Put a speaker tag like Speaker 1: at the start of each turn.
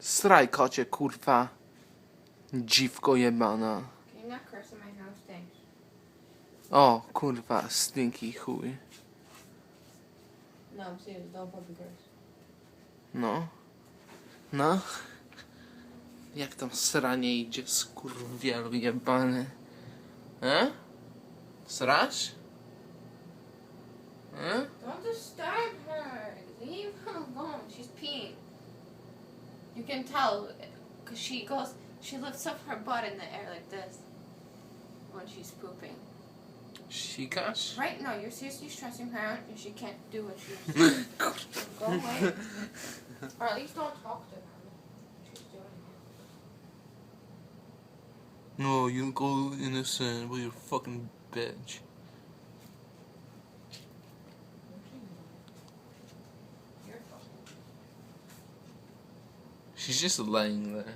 Speaker 1: Sraj, kocie, kurwa. Dziwko jebana.
Speaker 2: Can you not curse in my house? Thanks.
Speaker 1: O, kurwa, stinky chuj.
Speaker 2: No, I'm serious. Don't fucking curse.
Speaker 1: No. No. Jak tam sranie idzie, skurwielu jebany. Srasz?
Speaker 2: Don't disturb her. Leave her alone. She's peeing. You can tell because she lifts up her butt in the air like this when she's pooping.
Speaker 1: Sikasz?
Speaker 2: Right? No, you're seriously stressing her out and she can't do what she's doing. Go away. Or at least don't talk to her. She's doing it.
Speaker 1: No, you go innocent with your fucking bitch.
Speaker 2: You're fucking.
Speaker 1: She's just laying there.